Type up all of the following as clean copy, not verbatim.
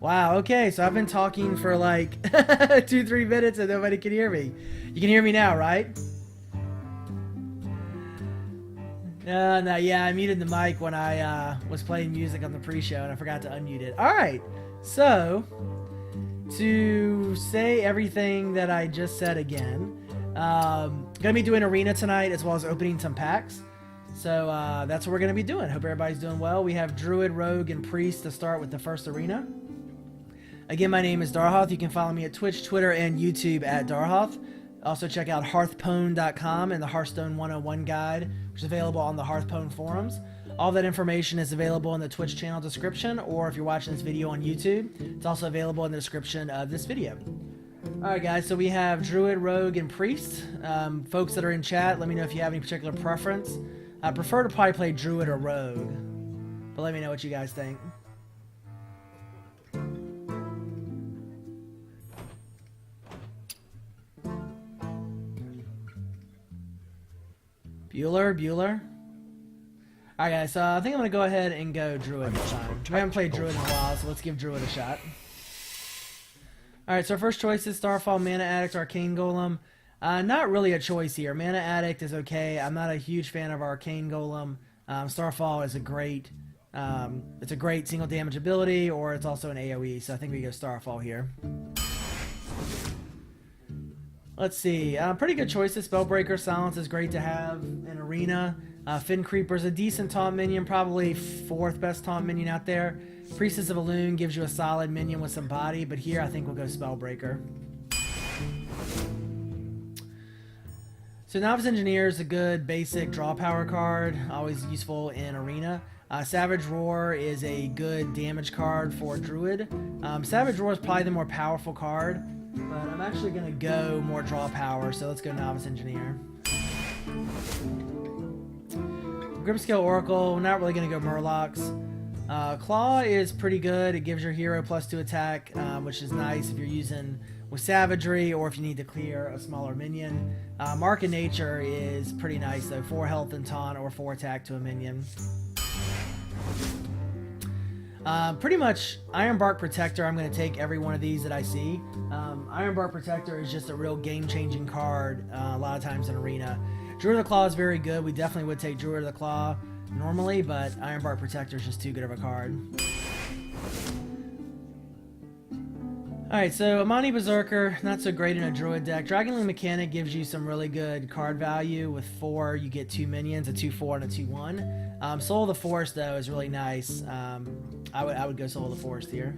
Wow, okay, so I've been talking for like 2-3 minutes and nobody can hear me. You can hear me now, right? No, yeah, I muted the mic when I was playing music on the pre-show and I forgot to unmute it. Alright, so to say everything that I just said again, gonna be doing arena tonight as well as opening some packs. So that's what we're gonna be doing. Hope everybody's doing well. We have Druid, Rogue, and Priest to start with the first arena. Again, my name is Darhoth. You can follow me at Twitch, Twitter, and YouTube at Darhoth. Also check out hearthstone.com and the Hearthstone 101 guide, which is available on the Hearthstone forums. All that information is available in the Twitch channel description, or if you're watching this video on YouTube, it's also available in the description of this video. Alright guys, so we have Druid, Rogue, and Priest. Folks that are in chat, let me know if you have any particular preference. I prefer to probably play Druid or Rogue, but let me know what you guys think. Bueller. Alright guys, so I think I'm going to go ahead and go Druid this time. I haven't played Druid in a while, so let's give Druid a shot. Alright, so our first choice is Starfall, Mana Addict, Arcane Golem. Not really a choice here. Mana Addict is okay. I'm not a huge fan of Arcane Golem. Starfall is a great, it's a great single damage ability, or it's also an AoE, so I think we go Starfall here. Let's see, pretty good choices. Spellbreaker, Silence is great to have in Arena. Fin Creeper's a decent taunt minion, probably fourth best taunt minion out there. Priestess of Elune gives you a solid minion with some body, but here I think we'll go Spellbreaker. So Novice Engineer is a good basic draw power card, always useful in Arena. Savage Roar is a good damage card for Druid. Savage Roar is probably the more powerful card, but I'm actually going to go more draw power, so let's go Novice Engineer. Grimscale Oracle, we're not really going to go Murlocs. Claw is pretty good. It gives your hero +2 attack, which is nice if you're using with Savagery or if you need to clear a smaller minion. Mark of Nature is pretty nice though, 4 health and taunt or 4 attack to a minion. Pretty much Ironbark Protector, I'm going to take every one of these that I see. Ironbark Protector is just a real game-changing card a lot of times in Arena. Druid of the Claw is very good. We definitely would take Druid of the Claw normally, but Ironbark Protector is just too good of a card. Alright, so Amani Berserker, not so great in a Druid deck. Dragonlink Mechanic gives you some really good card value. With 4, you get 2 minions, a 2/4 and a 2/1. Soul of the Forest, though, is really nice. I would go Soul of the Forest here.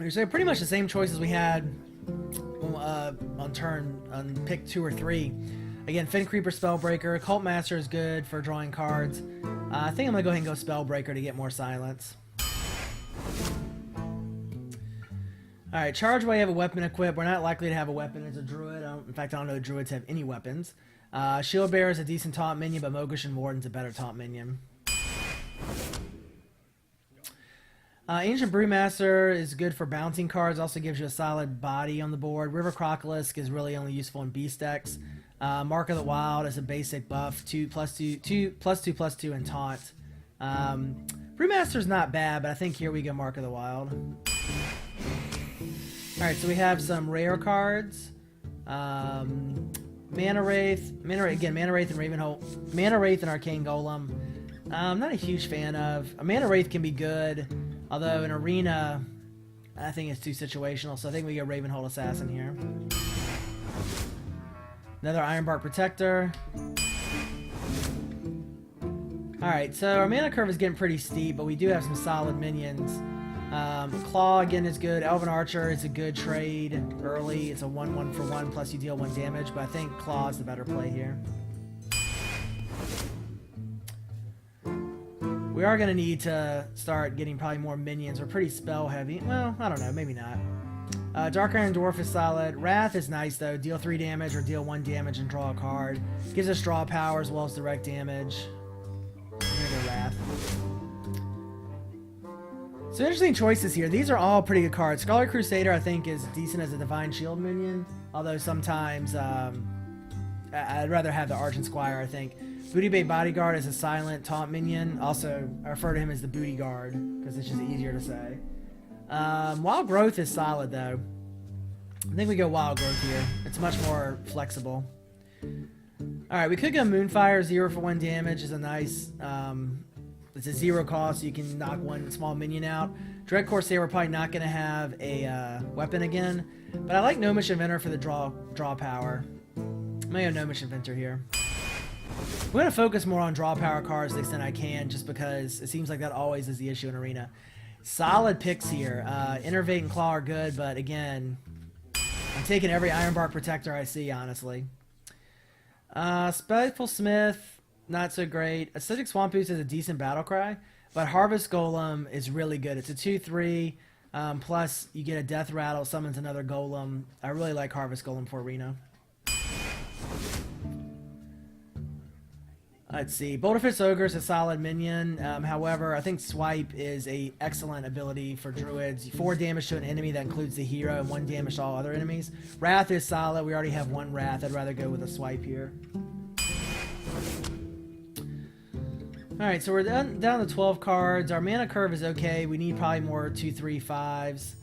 So pretty much the same choices we had on pick 2 or 3. Again, Fin Creeper, Spellbreaker. Cult Master is good for drawing cards. I think I'm going to go ahead and go Spellbreaker to get more silence. Alright, Charge while you have a weapon equipped. We're not likely to have a weapon as a Druid. In fact, I don't know if Druids have any weapons. Shield Bearer is a decent taunt minion, but Mogushan Warden's a better taunt minion. Ancient Brewmaster is good for bouncing cards, also gives you a solid body on the board. River Crocolisk is really only useful in beast decks. Mark of the Wild is a basic buff, 2/+2 and taunt. Brewmaster's not bad, but I think here we go Mark of the Wild. Alright, so we have some rare cards. Mana Wraith and Ravenhold. Mana Wraith and Arcane Golem. I'm not a huge fan of. A Mana Wraith can be good, although in Arena, I think it's too situational, so I think we go Ravenhold Assassin here. Another Ironbark Protector. Alright, so our mana curve is getting pretty steep, but we do have some solid minions. Claw, again, is good. Elven Archer is a good trade early. It's a 1/1 for 1, plus you deal 1 damage, but I think Claw is the better play here. We are going to need to start getting probably more minions. We're pretty spell heavy. Well, I don't know. Maybe not. Dark Iron Dwarf is solid. Wrath is nice, though. Deal 3 damage or deal 1 damage and draw a card. Gives us draw power as well as direct damage. I'm going to go Wrath. So interesting choices here. These are all pretty good cards. Scarlet Crusader, I think, is decent as a Divine Shield minion. Although sometimes I'd rather have the Argent Squire, I think. Booty Bait Bodyguard is a silent taunt minion. Also, I refer to him as the Booty Guard because it's just easier to say. Wild Growth is solid though. I think we go Wild Growth here. It's much more flexible. Alright, we could go Moonfire. 0 for 1 damage is a nice... it's a 0 cost, so you can knock one small minion out. Dread Corsair, we're probably not going to have a weapon again. But I like Gnomish Inventor for the draw power. I'm going to go Gnomish Inventor here. I'm going to focus more on draw power cards to the extent I can, just because it seems like that always is the issue in Arena. Solid picks here. Innervate and Claw are good, but again, I'm taking every Ironbark Protector I see, honestly. Spiteful Smith, not so great. Acidic Swamp Ooze is a decent battle cry, but Harvest Golem is really good. It's a 2/3, plus you get a Death Rattle, summons another Golem. I really like Harvest Golem for Arena. Let's see. Boulderfist Ogre is a solid minion. However, I think Swipe is a excellent ability for Druids. 4 damage to an enemy that includes the hero, and 1 damage to all other enemies. Wrath is solid. We already have 1 Wrath. I'd rather go with a Swipe here. Alright, so we're down to 12 cards. Our mana curve is okay. We need probably more 2/3/5s.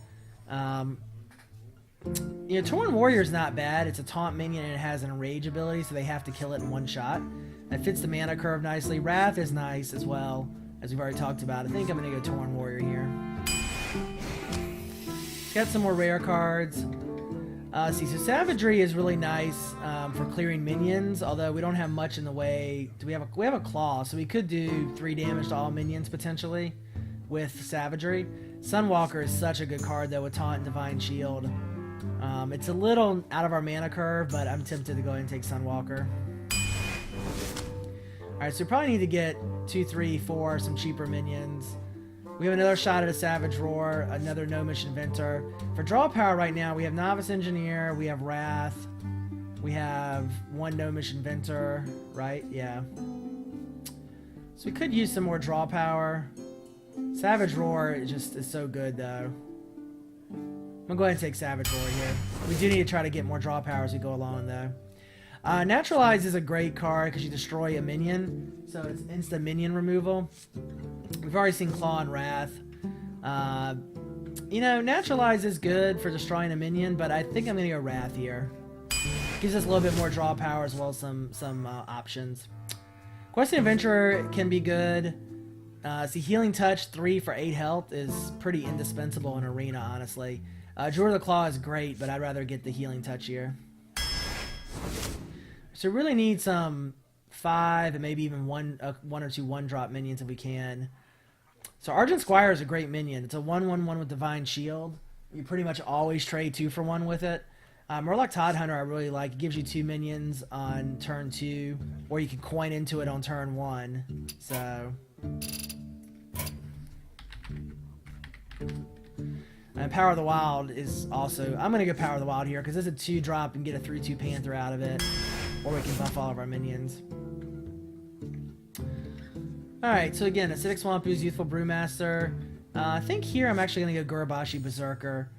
You know, Torn Warrior is not bad. It's a taunt minion and it has an enrage ability, so they have to kill it in 1 shot. That fits the mana curve nicely. Wrath is nice as well, as we've already talked about. I think I'm going to go Torn Warrior here. Got some more rare cards. See, so Savagery is really nice for clearing minions, although we don't have much in the way. We have a Claw, so we could do 3 damage to all minions potentially with Savagery. Sunwalker is such a good card though with Taunt and Divine Shield. It's a little out of our mana curve, but I'm tempted to go ahead and take Sunwalker. Alright, so we probably need to get 2, 3, 4, some cheaper minions. We have another shot at a Savage Roar, another Gnomish Inventor. For draw power right now, we have Novice Engineer, we have Wrath, we have 1 Gnomish Inventor, right? Yeah. So we could use some more draw power. Savage Roar is so good, though. I'm going to go ahead and take Savage Roar here. We do need to try to get more draw power as we go along, though. Naturalize is a great card because you destroy a minion, so it's instant minion removal. We've already seen Claw and Wrath. You know, Naturalize is good for destroying a minion, but I think I'm going to go Wrath here. Gives us a little bit more draw power as well as some options. Questing Adventurer can be good. See, Healing Touch 3 for 8 health is pretty indispensable in Arena, honestly. Druid of the Claw is great, but I'd rather get the Healing Touch here. So we really need some 5 and maybe even 1 or 2 1-drop minions if we can. So Argent Squire is a great minion. It's a 1/1/1 with Divine Shield. You pretty much always trade 2 for 1 with it. Murloc Toadhunter I really like. It gives you 2 minions on turn 2, or you can coin into it on turn 1. So... And Power of the Wild is also... I'm going to go Power of the Wild here because it's a 2-drop and get a 3/2 Panther out of it. Or we can buff all of our minions. Alright, so again, Acidic Swamp Ooze, Youthful Brewmaster. I think here I'm actually going to go Gurubashi Berserker.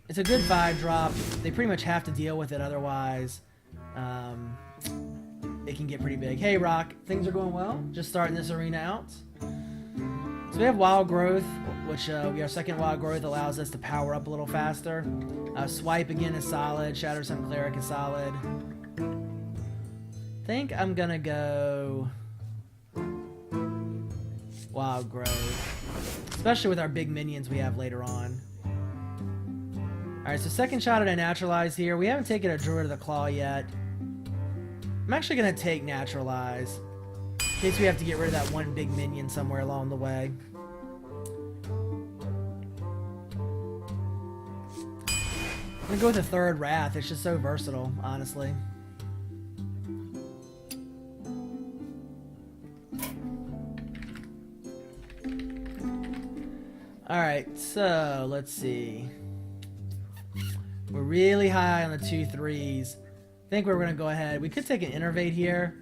It's a good 5-drop. They pretty much have to deal with it, otherwise it can get pretty big. Hey Rock, things are going well. Just starting this arena out. So we have Wild Growth, which our second Wild Growth allows us to power up a little faster. Swipe again is solid. Shatter Sun Cleric is solid. I think I'm gonna go Wild Growth, especially with our big minions we have later on. Alright, so second shot at a Naturalize here. We haven't taken a Druid of the Claw yet. I'm actually gonna take Naturalize in case we have to get rid of that 1 big minion somewhere along the way. I'm gonna go with the 3rd Wrath. It's just so versatile, honestly. Alright, so let's see. We're really high on the 2/3s. I think we're gonna go ahead. We could take an Innervate here.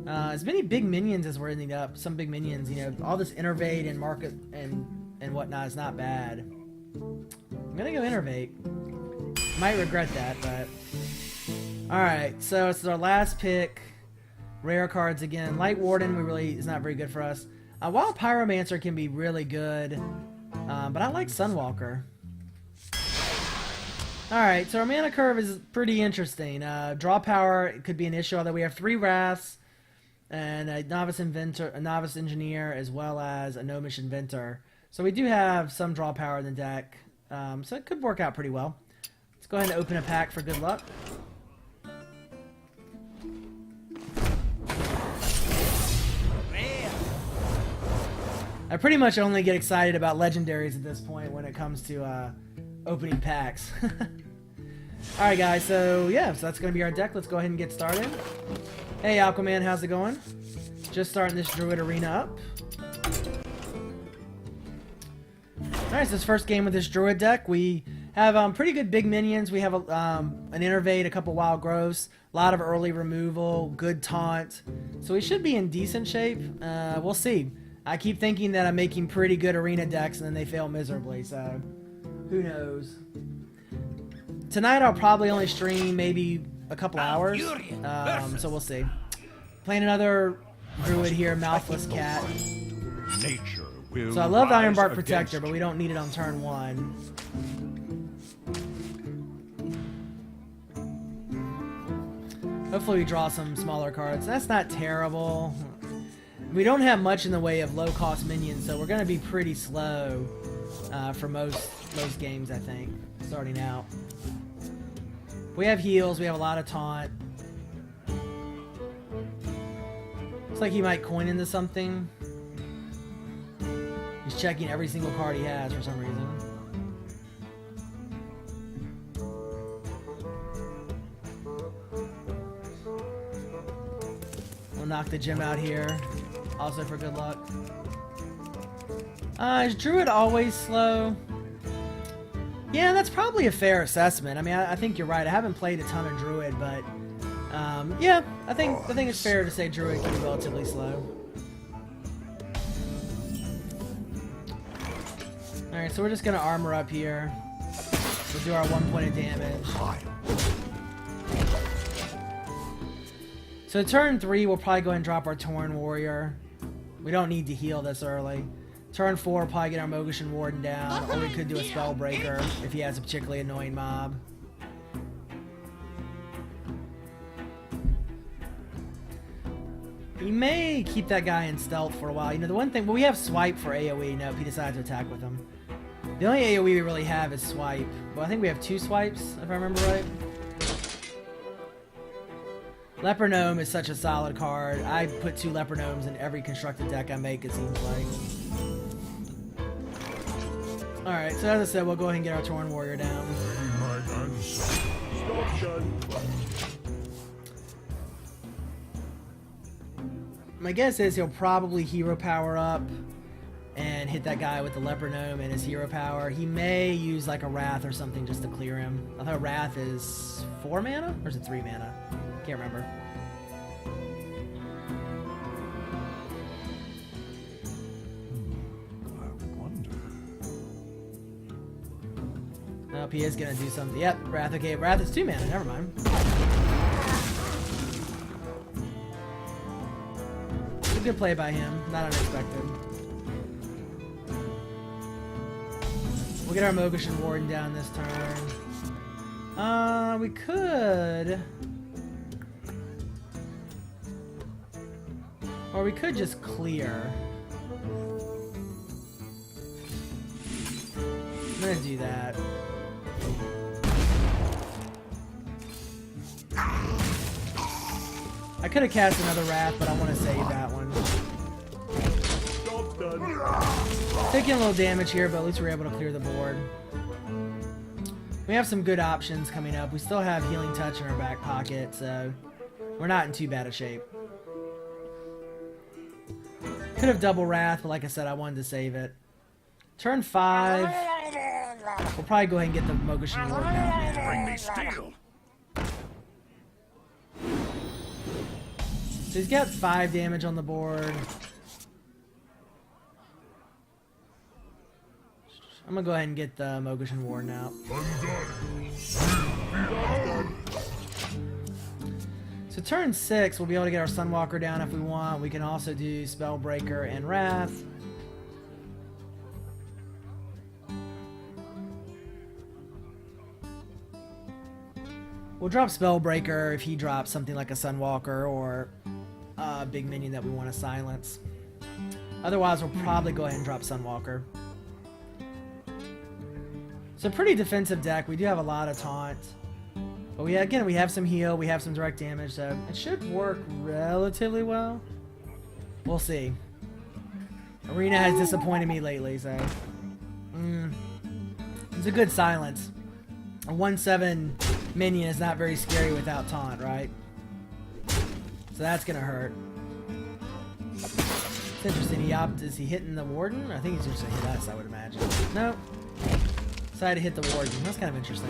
As many big minions as we're ending up, some big minions, you know, all this Innervate and market and whatnot is not bad. I'm gonna go Innervate. Might regret that, but alright, so it's our last pick. Rare cards again. Light Warden is not very good for us. Wild Pyromancer can be really good, but I like Sunwalker. Alright, so our mana curve is pretty interesting. Draw power could be an issue, although we have 3 Wraths and a Novice Engineer, as well as a Gnomish Inventor. So we do have some draw power in the deck, so it could work out pretty well. Let's go ahead and open a pack for good luck. I pretty much only get excited about legendaries at this point when it comes to opening packs. Alright guys, so that's going to be our deck. Let's go ahead and get started. Hey Aquaman, how's it going? Just starting this Druid arena up. Alright, so this first game with this Druid deck, we have pretty good big minions. We have an Innervate, a couple Wild Growths, a lot of early removal, good taunt. So we should be in decent shape. We'll see. I keep thinking that I'm making pretty good arena decks and then they fail miserably, so who knows. Tonight I'll probably only stream maybe a couple hours, so we'll see. Playing another Druid here, Mouthless Cat. So I love the Ironbark Protector, but we don't need it on turn 1. Hopefully we draw some smaller cards. That's not terrible. We don't have much in the way of low-cost minions, so we're going to be pretty slow for most games, I think, starting out. We have heals, we have a lot of taunt. Looks like he might coin into something. He's checking every single card he has for some reason. We'll knock the gem out here. Also for good luck. Is Druid always slow? Yeah, that's probably a fair assessment. I mean, I think you're right. I haven't played a ton of Druid, but yeah, I think it's fair to say Druid can be relatively slow. All right, so we're just gonna armor up here. We'll do our 1 point of damage. So turn 3, we'll probably go ahead and drop our Tauren Warrior. We don't need to heal this early. Turn 4, we'll probably get our Mogushan Warden down, or we could do a Spellbreaker if he has a particularly annoying mob. He may keep that guy in stealth for a while. You know, the one thing, well, we have Swipe for AoE. Nope, he decides to attack with him. The only AoE we really have is Swipe. Well, I think we have 2 Swipes, if I remember right. Leper Gnome is such a solid card. I put 2 Leper Gnomes in every constructed deck I make, it seems like. Alright, so as I said, we'll go ahead and get our Tauren Warrior down. My guess is he'll probably hero power up and hit that guy with the Leper Gnome and his hero power. He may use like a Wrath or something just to clear him. I thought Wrath is 4 mana? Or is it 3 mana? Can't remember. Nope, he is gonna do something. Yep, Wrath. Okay, Wrath is 2 mana. Never mind. It's a good play by him. Not unexpected. We'll get our Mogushan Warden down this turn. We could... Or we could just clear. I'm gonna do that. I could have cast another Wrath, but I want to save that one. Taking a little damage here, but at least we're able to clear the board. We have some good options coming up. We still have Healing Touch in our back pocket, so we're not in too bad a shape. Could have double Wrath, but like I said, I wanted to save it. Turn 5. We'll probably go ahead and get the Mogushan Warden out. Bring me steel. So he's got 5 damage on the board. I'm gonna go ahead and get the Mogushan Warden out. So turn 6, we'll be able to get our Sunwalker down if we want. We can also do Spellbreaker and Wrath. We'll drop Spellbreaker if he drops something like a Sunwalker or a big minion that we want to silence. Otherwise, we'll probably go ahead and drop Sunwalker. It's a pretty defensive deck. We do have a lot of taunt. But we have some heal, we have some direct damage, so it should work relatively well. We'll see. Arena has disappointed me lately, so... It's a good silence. A 1/7 minion is not very scary without taunt, right? So that's gonna hurt. It's interesting, is he hitting the Warden? I think he's just gonna hit us, I would imagine. Nope. Decided to hit the Warden. That's kind of interesting.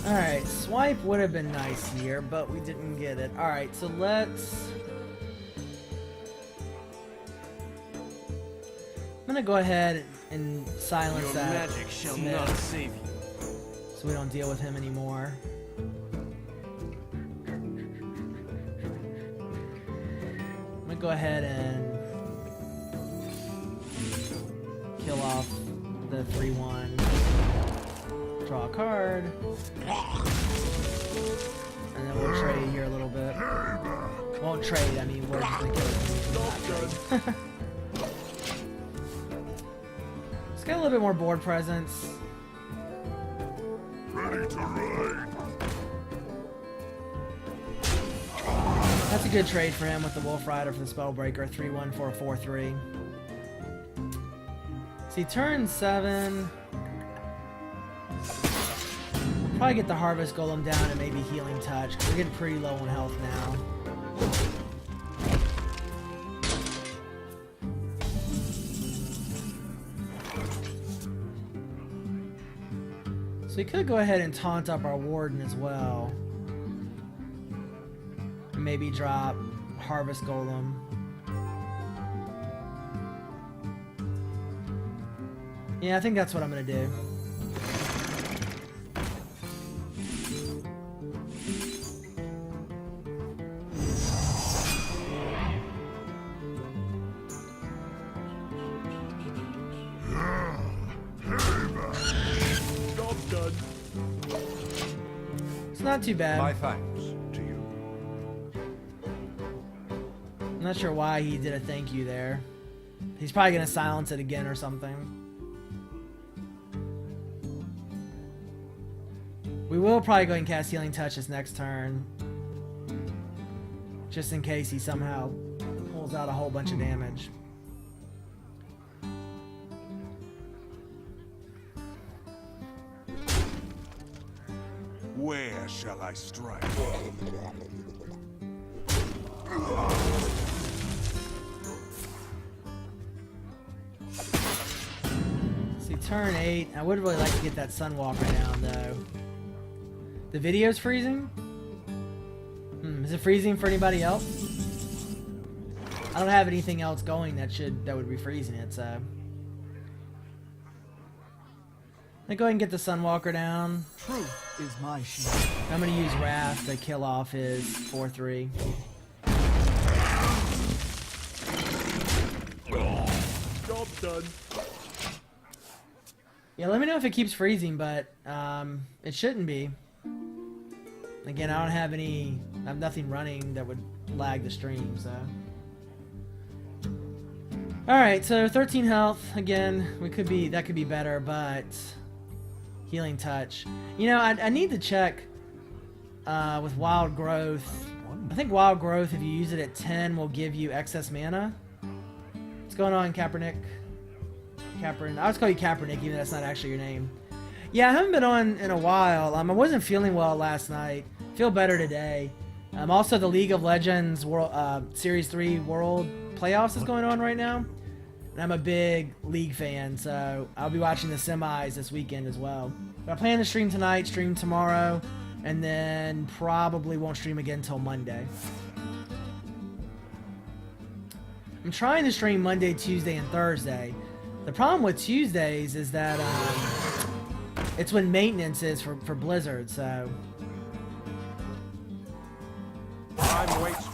Alright, swipe would have been nice here, but we didn't get it. Alright, so let's... I'm gonna go ahead and silence that. Your magic shall not save you. So we don't deal with him anymore. I'm gonna go ahead and kill off the 3/1. Draw a card. And then we'll trade here a little bit. Won't trade, I mean, we're just gonna kill it. Let's get a little bit more board presence. Ready to ride. That's a good trade for him with the Wolf Rider for the Spellbreaker. 3/1 for a 4/3. See, turn 7. Probably get the Harvest Golem down and maybe Healing Touch, because we're getting pretty low on health now. So we could go ahead and taunt up our Warden as well. And maybe drop Harvest Golem. Yeah, I think that's what I'm going to do. Not too bad. My thanks to you. I'm not sure why he did a thank you there. He's probably gonna silence it again or something. We will probably go ahead and cast Healing Touch this next turn. Just in case he somehow pulls out a whole bunch of damage. Where shall I strike? See, turn 8. I would really like to get that Sunwalker down, though. The video's freezing? Is it freezing for anybody else? I don't have anything else going that would be freezing it, so... Let's go ahead and get the Sunwalker down. Truth is my shield. I'm going to use Wrath to kill off his 4/3. Job done. Yeah, let me know if it keeps freezing, but it shouldn't be. Again, I have nothing running that would lag the stream, so. Alright, so 13 health. Again, that could be better, but Healing Touch. You know, I need to check with Wild Growth. I think Wild Growth, if you use it at 10, will give you excess mana. What's going on, Kaepernick? I'll just call you Kaepernick, even though that's not actually your name. Yeah, I haven't been on in a while. I wasn't feeling well last night. Feel better today. Also, the League of Legends World Series 3 World Playoffs is going on right now. And I'm a big League fan, so I'll be watching the semis this weekend as well. But I plan to stream tonight, stream tomorrow, and then probably won't stream again until Monday. I'm trying to stream Monday, Tuesday, and Thursday. The problem with Tuesdays is that it's when maintenance is for Blizzard, so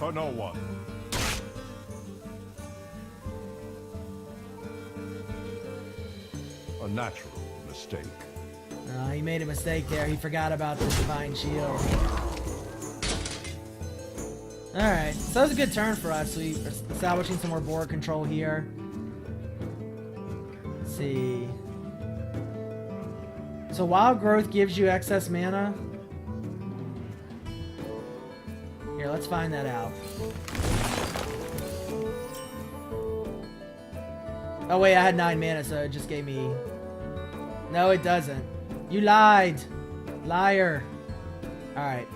for no one. A natural mistake. He made a mistake there. He forgot about the Divine Shield. Alright, so that was a good turn for us. We are establishing some more board control here. Let's see. So Wild Growth gives you excess mana. Here, let's find that out. Oh wait, I had 9 mana, so it just gave me... No, it doesn't. You lied! Liar! Alright.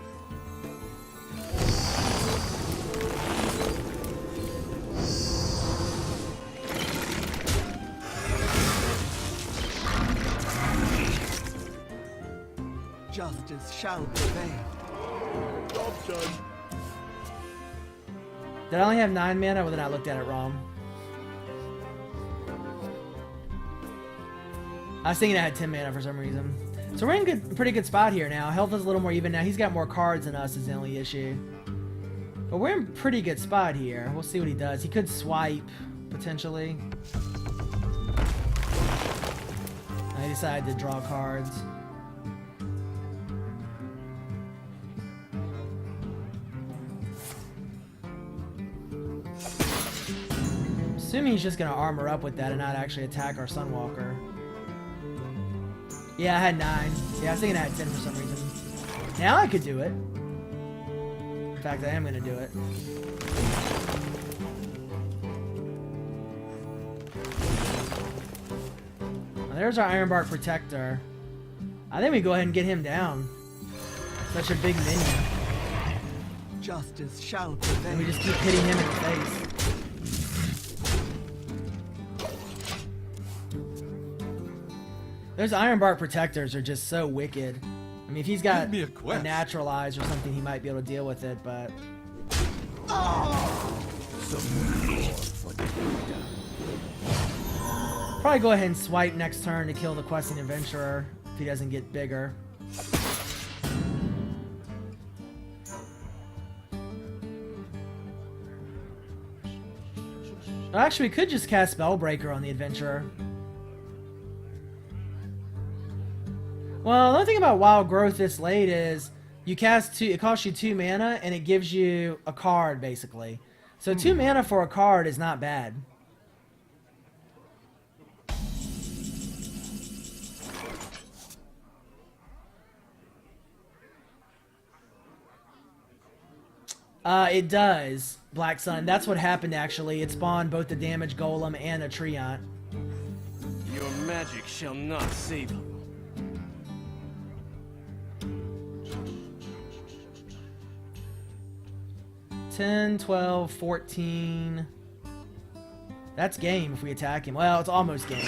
Justice shall prevail. Job done. Did I only have 9 mana? Well, then I looked at it wrong. I was thinking I had 10 mana for some reason. So we're in a pretty good spot here now. Health is a little more even now. He's got more cards than us is the only issue. But we're in a pretty good spot here. We'll see what he does. He could swipe, potentially. I decided to draw cards. Assuming he's just going to armor up with that and not actually attack our Sunwalker. Yeah, I had 9. Yeah, I was thinking I had 10 for some reason. Now I could do it. In fact, I am going to do it. Well, there's our Ironbark Protector. I think we go ahead and get him down. Such a big minion. Justice shall prevail. And we just keep hitting him in the face. Those Ironbark Protectors are just so wicked. I mean, if he's got Give me a a quest. Naturalize or something, he might be able to deal with it, but... Probably go ahead and swipe next turn to kill the Questing Adventurer if he doesn't get bigger. Actually, we could just cast Spellbreaker on the Adventurer. Well, the only thing about Wild Growth this late is you cast 2, it costs you 2 mana and it gives you a card basically. So 2 mana for a card is not bad. It does, Black Sun. That's what happened actually. It spawned both the Damage Golem and a Treant. Your magic shall not save him. 10, 12, 14. That's game if we attack him. Well, it's almost game.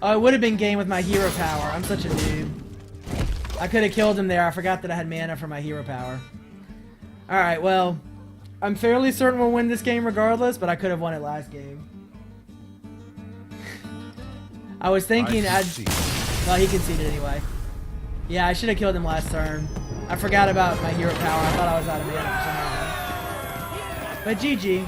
Oh, it would have been game with my hero power. I'm such a noob. I could have killed him there. I forgot that I had mana for my hero power. Alright, well... I'm fairly certain we'll win this game regardless, but I could have won it last game. I was thinking well, he conceded anyway. Yeah, I should have killed him last turn. I forgot about my hero power. I thought I was out of mana for some reason. But GG.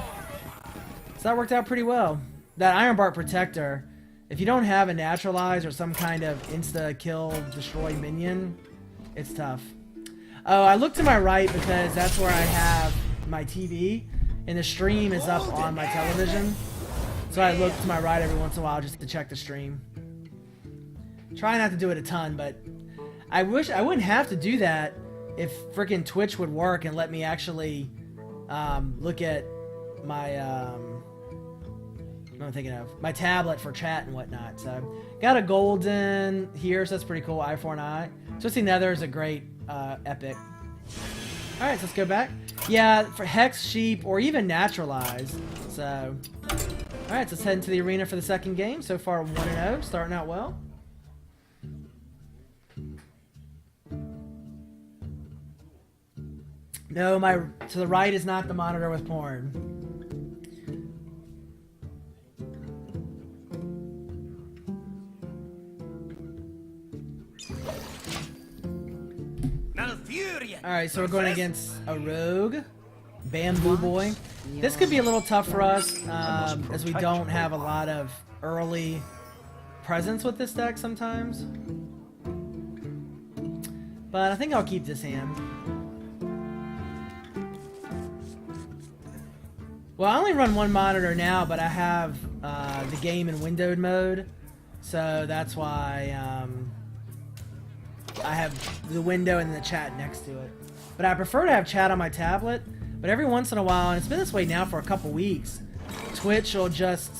So that worked out pretty well. That Ironbark Protector, if you don't have a Naturalize or some kind of insta-kill, destroy minion, it's tough. Oh, I look to my right because that's where I have my TV, and the stream is up on my television. So I look to my right every once in a while just to check the stream. Try not to do it a ton, but I wish I wouldn't have to do that if freaking Twitch would work and let me actually look at my what am I thinking of? My tablet for chat and whatnot. So got a golden here, so that's pretty cool. Eye for an eye. Twisting Nether is a great epic. All right, so let's go back. Yeah, for Hex, Sheep, or even Naturalize. So, all right, so let's head into the arena for the second game. So far, 1-0, starting out well. No, my to the right is not the monitor with porn. Alright, so we're going against a rogue. Bamboo Boy. This could be a little tough for us, as we don't have a lot of early presence with this deck sometimes. But I think I'll keep this hand. Well, I only run one monitor now, but I have the game in windowed mode. So that's why I have the window and the chat next to it. But I prefer to have chat on my tablet. But every once in a while, and it's been this way now for a couple weeks, Twitch will just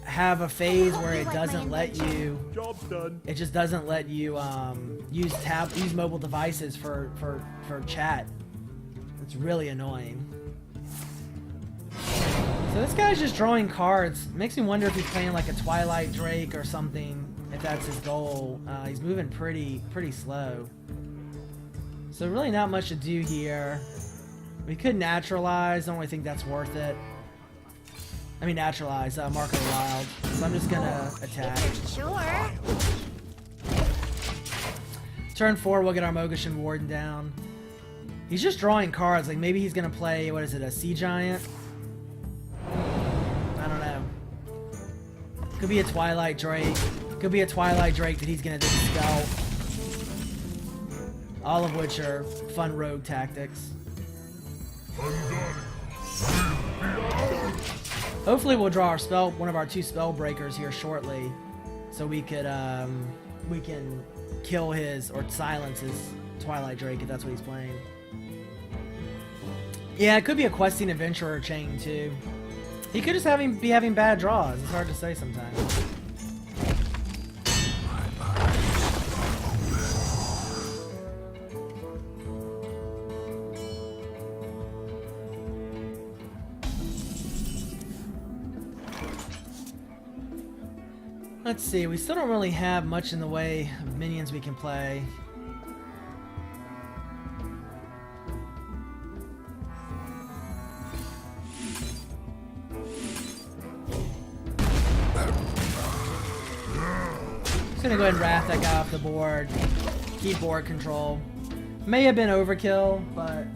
have a phase where it doesn't let you. Job's done. It just doesn't let you use mobile devices for chat. It's really annoying. So this guy's just drawing cards. Makes me wonder if he's playing like a Twilight Drake or something. If that's his goal. He's moving pretty slow. So really not much to do here. We could naturalize. I don't really think that's worth it. I mean naturalize. Mark of the Wild. So I'm just gonna attack. Sure. Turn 4, we'll get our Mogashan Warden down. He's just drawing cards. Like maybe he's gonna play, what is it, a Sea Giant? I don't know. Could be a Twilight Drake. Could be a Twilight Drake that he's gonna dispel. All of which are fun rogue tactics. Hopefully we'll draw our one of our 2 spell breakers here shortly, so we can kill his or silence his Twilight Drake if that's what he's playing. Yeah, it could be a questing adventurer chain too. He could just be having bad draws. It's hard to say sometimes. Let's see, we still don't really have much in the way of minions we can play. Just gonna go ahead and wrath that guy off the board. Keep board control. May have been overkill, but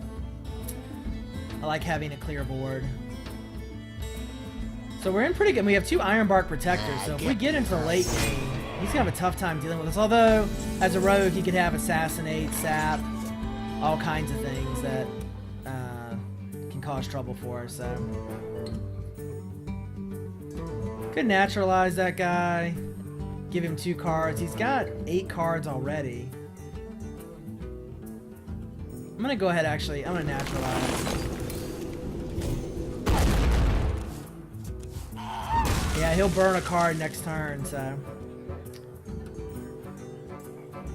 I like having a clear board. So we're in pretty good. We have 2 Ironbark Protectors, so if we get into the late game, he's gonna have a tough time dealing with us. Although, as a rogue, he could have Assassinate, Sap, all kinds of things that can cause trouble for us. So could naturalize that guy, give him 2 cards. He's got 8 cards already. I'm gonna go ahead. Actually, I'm gonna naturalize. Yeah, he'll burn a card next turn, so I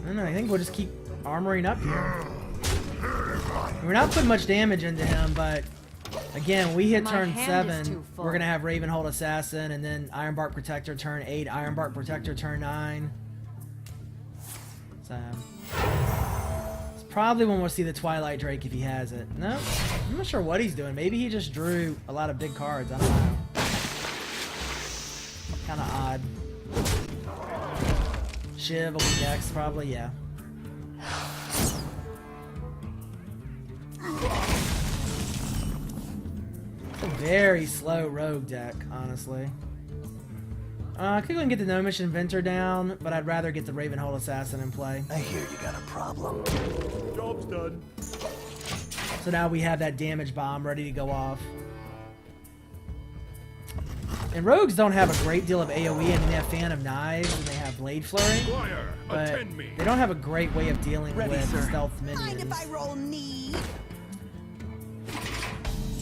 don't know, I think we'll just keep armoring up here. We're not putting much damage into him, but again, when we hit turn 7, we're gonna have Ravenhold Assassin, and then Ironbark Protector turn 8, Ironbark Protector turn 9. So it's probably when we'll see the Twilight Drake if he has it. No, I'm not sure what he's doing. Maybe he just drew a lot of big cards. I don't know. Kind of odd. Shiv will be next, probably, yeah. It's a very slow rogue deck, honestly. I could go and get the Gnomish Inventor down, but I'd rather get the Ravenhold Assassin in play. I hear you got a problem. Job's done. So now we have that damage bomb ready to go off. And rogues don't have a great deal of AoE. I mean, they have Fan of Knives and they have Blade Flurry, Squire, but attend me. they don't have a great way of dealing with stealth Mind minions. if I roll knee?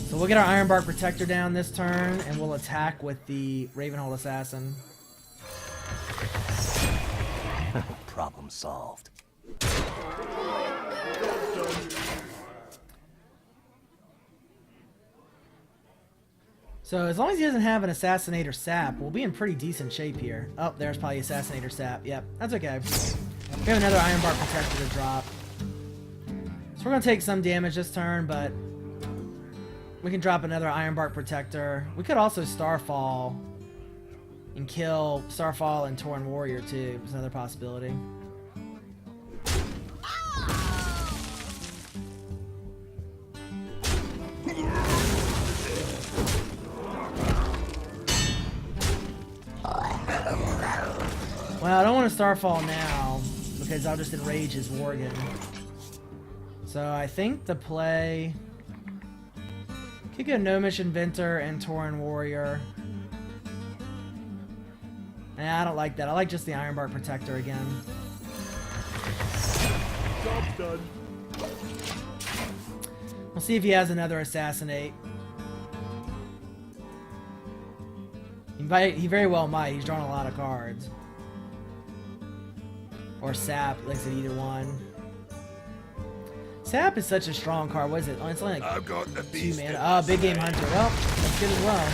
So we'll get our Ironbark Protector down this turn, and we'll attack with the Ravenhold Assassin. Problem solved. So as long as he doesn't have an Assassinator Sap, we'll be in pretty decent shape here. Oh, there's probably Assassinator Sap. Yep, that's okay. We have another Ironbark Protector to drop. So we're gonna take some damage this turn, but we can drop another Ironbark Protector. We could also Starfall and kill Starfall and Tauren Warrior too. It's another possibility. Well, I don't want to Starfall now because I'll just enrage his Worgen. So I think the play could go Gnomish Inventor and Tauren Warrior. Nah, I don't like that. I like just the Ironbark Protector again. Job's done. We'll see if he has another Assassinate. He very well might. He's drawn a lot of cards. Or Sap, like I said, either one. Sap is such a strong card. What is it? Oh, it's only like I've got the 2 beast. mana. Oh, Big Game Hunter. Well, that's good as well.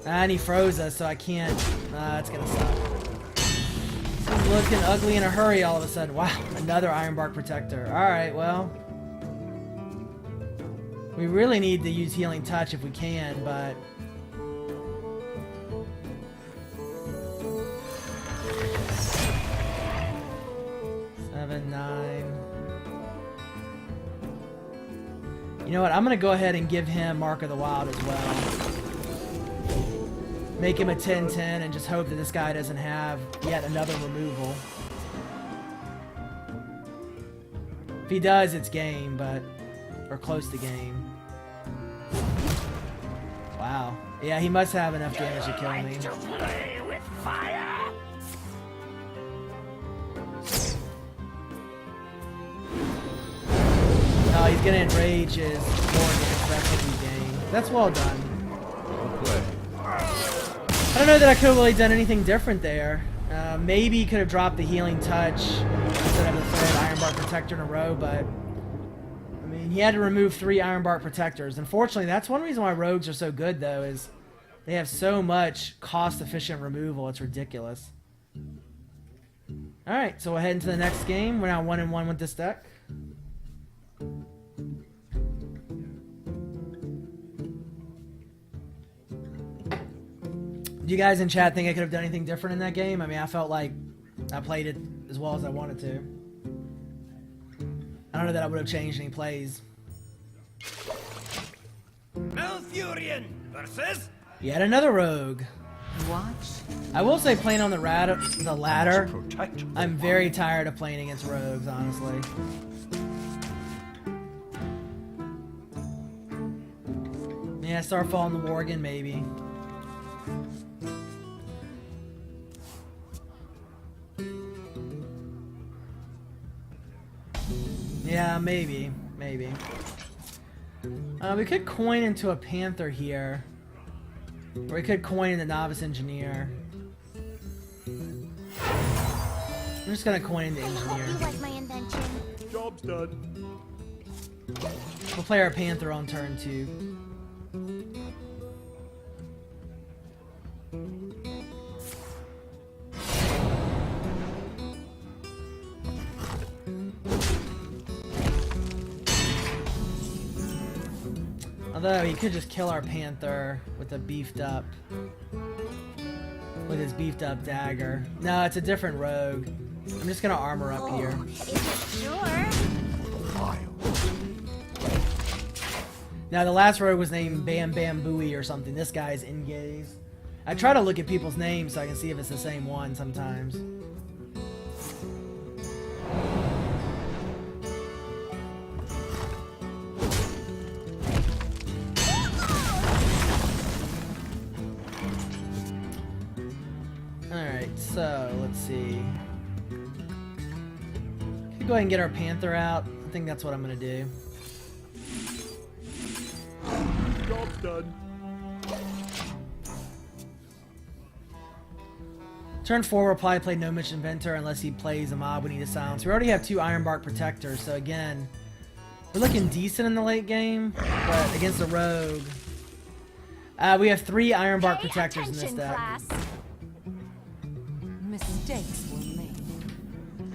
And he froze us, so I can't. That's gonna suck. This is looking ugly in a hurry all of a sudden. Wow, another Ironbark Protector. Alright, well. We really need to use Healing Touch if we can, but. You know what? I'm going to go ahead and give him Mark of the Wild as well. Make him a 10-10 and just hope that this guy doesn't have yet another removal. If he does, it's game, but... or close to game. Wow. Yeah, he must have enough damage to kill me. Play with fire. No, he's gonna enrage his Morgan. That's what we gain. That's well done. I don't know that I could have really done anything different there. Maybe he could have dropped the Healing Touch instead of the third Ironbark Protector in a row, but I mean, he had to remove 3 Ironbark Protectors. Unfortunately, that's one reason why rogues are so good, though, is they have so much cost-efficient removal. It's ridiculous. All right, so we'll head into the next game. We're now 1-1 with this deck. Do you guys in chat think I could have done anything different in that game? I mean, I felt like I played it as well as I wanted to. I don't know that I would have changed any plays. Malfurion versus Yet another rogue. Watch. I will say, playing on the ladder, Protect. I'm very tired of playing against rogues, honestly. Yeah, Starfall on the Worgen, maybe. Yeah, maybe. We could coin into a Panther here. Or we could coin in the Novice Engineer. I'm just gonna coin in the Engineer. You like my invention? Job's done. We'll play our Panther on turn 2. Although he could just kill our Panther with his beefed up dagger. No, it's a different rogue. I'm just gonna armor up here. Is it sure? Now the last rogue was named Bam Bam Booey or something. This guy's Ingaze. I try to look at people's names so I can see if it's the same one sometimes. Alright, so let's see. Could go ahead and get our Panther out. I think that's what I'm gonna do. Job's done. Turn 4, we'll probably play Gnomish Inventor unless he plays a mob we need to silence. We already have 2 Ironbark Protectors, so again, we're looking decent in the late game, but against a rogue. We have 3 Ironbark Pay Protectors in this attention, deck. class. Mistakes were made.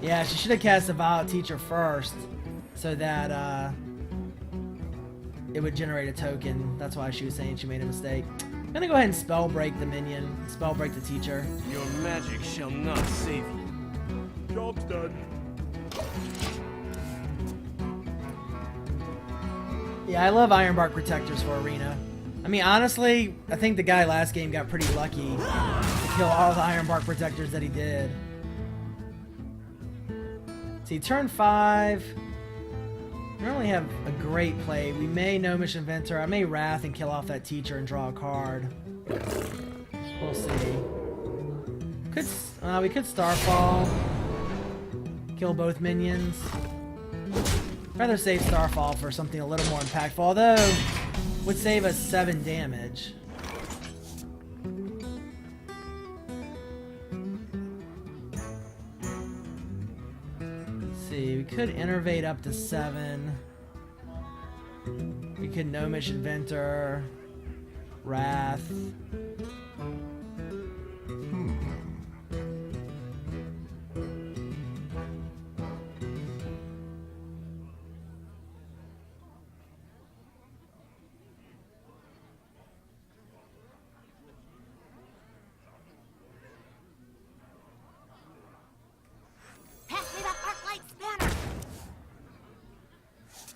Yeah, she should have cast the Violet Teacher first, so that it would generate a token. That's why she was saying she made a mistake. I'm gonna go ahead and spell break the minion, spell break the teacher. Your magic shall not save you. Job's done. Yeah, I love Ironbark Protectors for Arena. I mean, honestly, I think the guy last game got pretty lucky to kill all the Ironbark Protectors that he did. See, turn 5. We don't really have a great play. We may Gnomish Inventor. I may Wrath and kill off that teacher and draw a card. We'll see. We could Starfall. Kill both minions. Rather save Starfall for something a little more impactful, although would save us 7 damage. Let's see, we could Innervate up to 7. We could Gnomish Inventor, Wrath.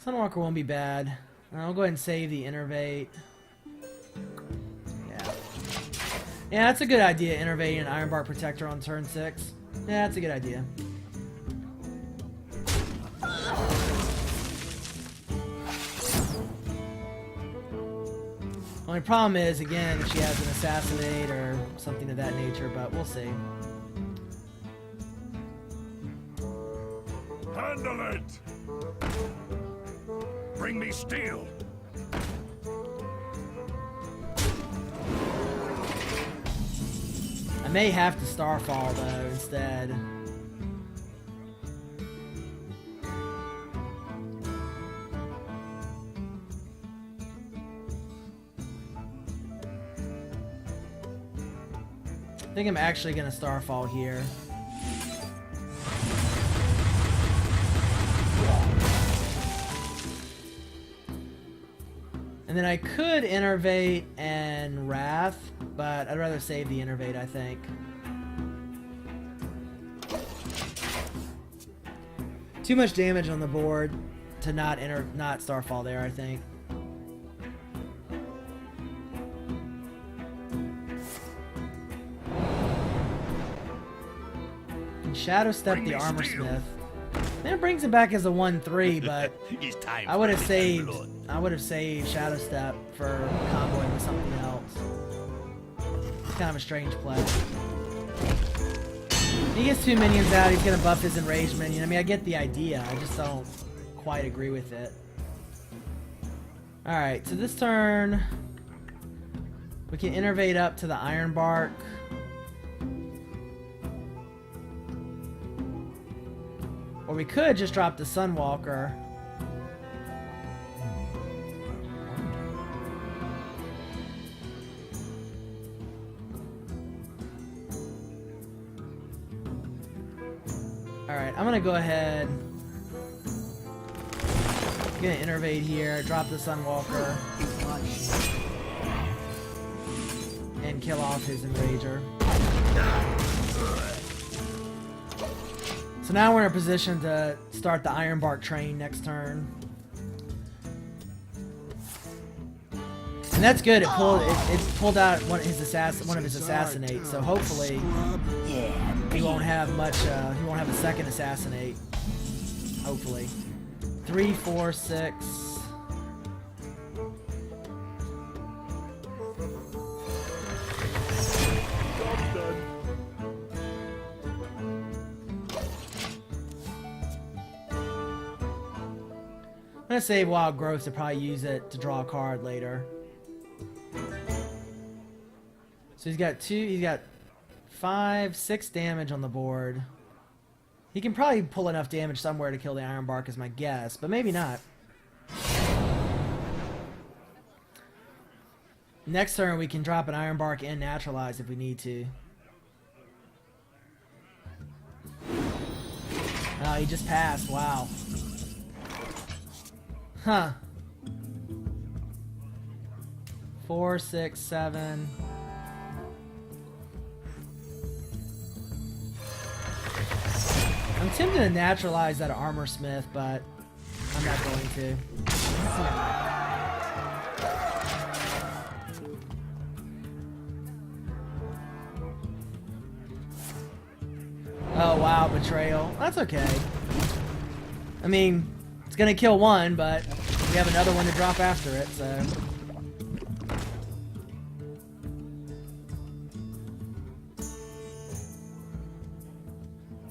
Sunwalker won't be bad. I'll go ahead and save the Innervate. Yeah. Yeah, that's a good idea, Innervating an Ironbark Protector on turn 6. Yeah, that's a good idea. Only problem is, again, if she has an Assassinate or something of that nature, but we'll see. Handle it! Bring me steel! I may have to Starfall, though, instead. I think I'm actually going to Starfall here. And then I could Innervate and Wrath, but I'd rather save the Innervate, I think. Too much damage on the board to not Starfall there, I think. And Shadow Step the Armor Smith. And it brings it back as a 1/3, but I would have saved Shadow Step for comboing with something else. It's kind of a strange play. He gets 2 minions out, he's gonna buff his enraged minion. I mean, I get the idea, I just don't quite agree with it. Alright, so this turn we can Innervate up to the Ironbark. Or we could just drop the Sunwalker. Alright, I'm gonna go ahead. I'm gonna Innervate here, drop the Sunwalker. And kill off his Enrager. So now we're in a position to start the Ironbark train next turn. And that's good. It pulled out one of his assassinates. So hopefully he won't have much. He won't have a second assassinate. Hopefully, 3, 4, 6. Job's done. I'm gonna save Wild Growth to probably use it to draw a card later. So he's got 5, 6 damage on the board. He can probably pull enough damage somewhere to kill the Ironbark is my guess, but maybe not. Next turn we can drop an Ironbark and Naturalize if we need to. Oh, he just passed. Wow. Huh. 4, 6, 7. I'm tempted to naturalize that armor smith, but I'm not going to. Oh wow, betrayal. That's okay. I mean, it's gonna kill one, but we have another one to drop after it, so.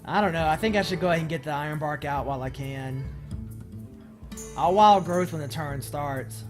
I don't know. I think I should go ahead and get the Iron Bark out while I can. I'll Wild Growth when the turn starts.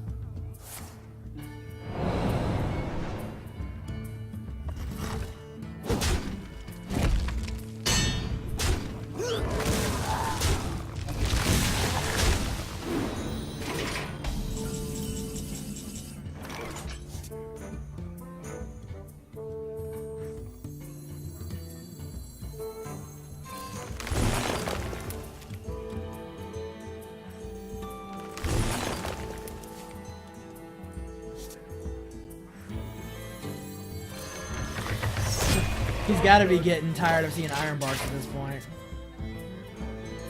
He's got to be getting tired of seeing Iron Barks at this point.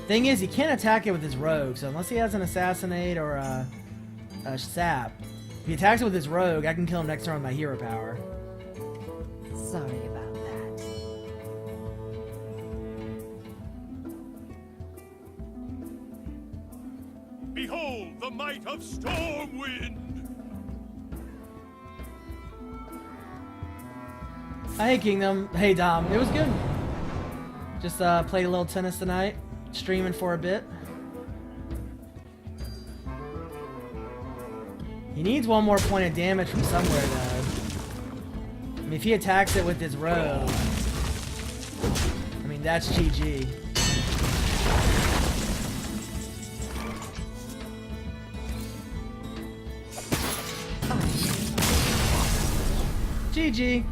Thing is, he can't attack it with his rogue, so unless he has an assassinate or a sap, if he attacks it with his rogue, I can kill him next turn with my hero power. Sorry about that. Behold the might of Stormwind! Hey Kingdom, hey Dom, it was good. Just played a little tennis tonight, streaming for a bit. He needs one more point of damage from somewhere though. I mean, if he attacks it with his rogue, I mean that's GG. GG.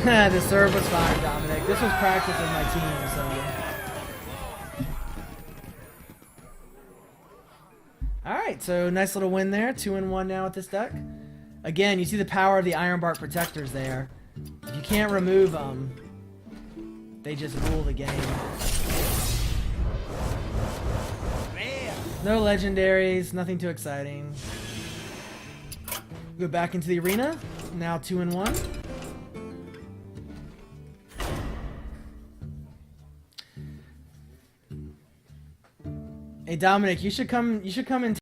The serve was fine, Dominic. This was practice with my team, so. Alright, so nice little win there. 2-1 now with this deck. Again, you see the power of the Iron Bark protectors there. If you can't remove them, they just rule the game. No legendaries, nothing too exciting. Go back into the arena. Now 2-1. Hey Dominic, you should come and